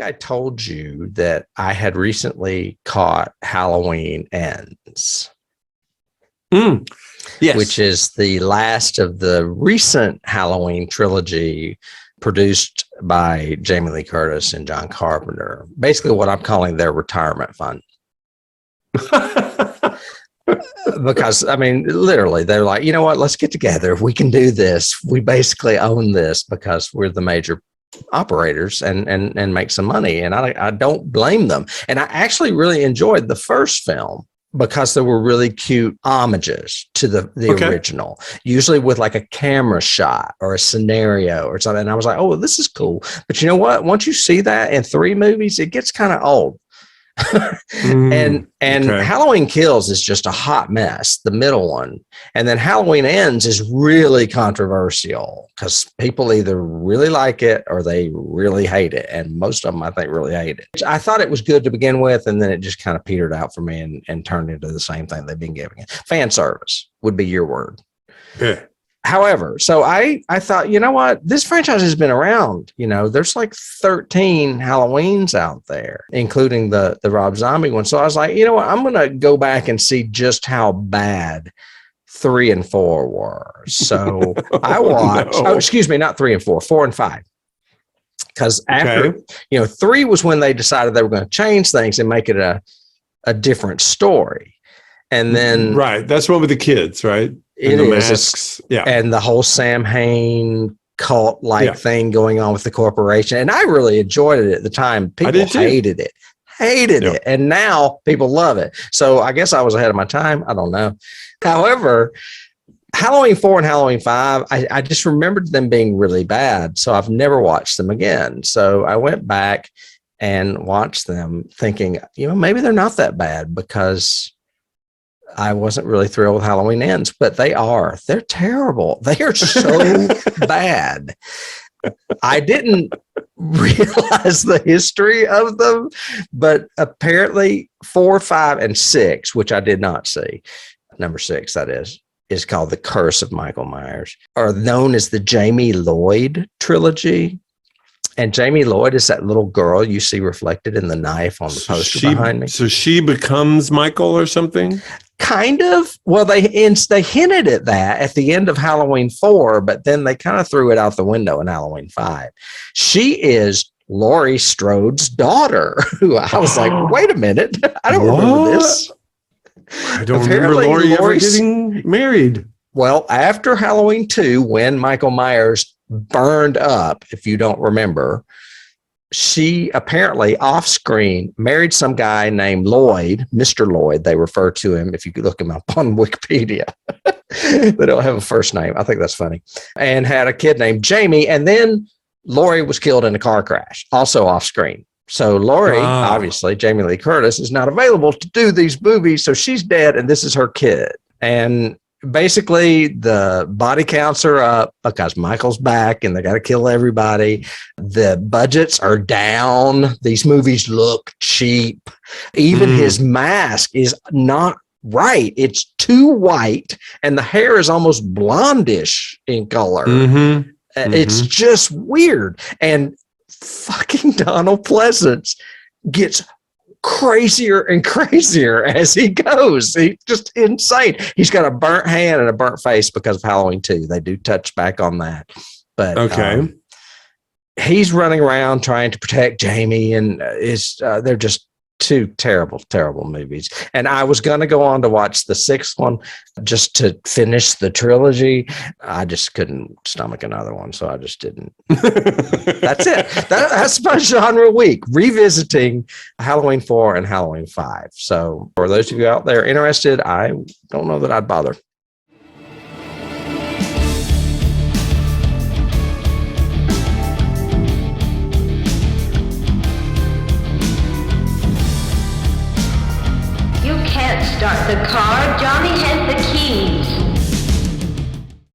I told you that I had recently caught Halloween Ends. Yes. Which is the last of the recent Halloween trilogy produced by Jamie Lee Curtis and John Carpenter. Basically what I'm calling their retirement fund. Because, I mean, literally, they're like, you know what, let's get together. We can do this. We basically own this because we're the major operators and make some money. And I don't blame them. And I actually really enjoyed the first film because there were really cute homages to the original, usually with like a camera shot or a scenario or something. And I was like, oh, well, this is cool. But you know what? Once you see that in 3 movies, it gets kind of old. And Halloween Kills is just a hot mess, the middle one. And then Halloween Ends is really controversial because people either really like it or they really hate it. And most of them, I think, really hate it. I thought it was good to begin with, and then it just kind of petered out for me and turned into the same thing they've been giving it. Fan service would be your word. Yeah. However, so I thought, you know what, this franchise has been around. You know, there's like 13 Halloweens out there, including the Rob Zombie one. So I was like, you know what, I'm going to go back and see just how bad 3 and 4 were. So I watched, not 3 and 4, 4 and 5. Because after, 3 was when they decided they were going to change things and make it a different story. And then, right, that's one with the kids, right? It is. Masks, and the whole Sam Hain cult-like thing going on with the corporation. And I really enjoyed it at the time. People hated it. And now people love it. So I guess I was ahead of my time. I don't know. However, Halloween 4 and Halloween 5, I just remembered them being really bad. So I've never watched them again. So I went back and watched them thinking, maybe they're not that bad because I wasn't really thrilled with Halloween Ends, but they are. They're terrible. They are so bad. I didn't realize the history of them, but apparently 4, 5, and 6, which I did not see, number 6, that is called The Curse of Michael Myers, are known as the Jamie Lloyd trilogy. And Jamie Lloyd is that little girl you see reflected in the knife on the poster behind me. So she becomes Michael or something? Kind of. Well, they hinted at that at the end of Halloween 4, but then they kind of threw it out the window in Halloween 5. She is Laurie Strode's daughter, who I was like, wait a minute. I don't remember this. I don't remember Laurie ever getting married. Well, after Halloween 2, when Michael Myers burned up, if you don't remember, she apparently off screen married some guy named Lloyd, Mr. Lloyd. They refer to him if you could look him up on Wikipedia. They don't have a first name. I think that's funny. And had a kid named Jamie. And then Laurie was killed in a car crash, also off screen. So Laurie, obviously, Jamie Lee Curtis, is not available to do these movies. So she's dead, and this is her kid. And basically, the body counts are up because Michael's back and they got to kill everybody. The budgets are down. These movies look cheap. Even his mask is not right. It's too white and the hair is almost blondish in color. It's just weird. And fucking Donald Pleasance gets crazier and crazier as he goes. He's just insane. He's got a burnt hand and a burnt face because of Halloween 2. They do touch back on that. But he's running around trying to protect Jamie, and they're just 2 terrible, terrible movies. And I was going to go on to watch the 6th one just to finish the trilogy. I just couldn't stomach another one, so I just didn't. That's it. That's my genre week, revisiting Halloween 4 and Halloween 5. So for those of you out there interested, I don't know that I'd bother. Start the car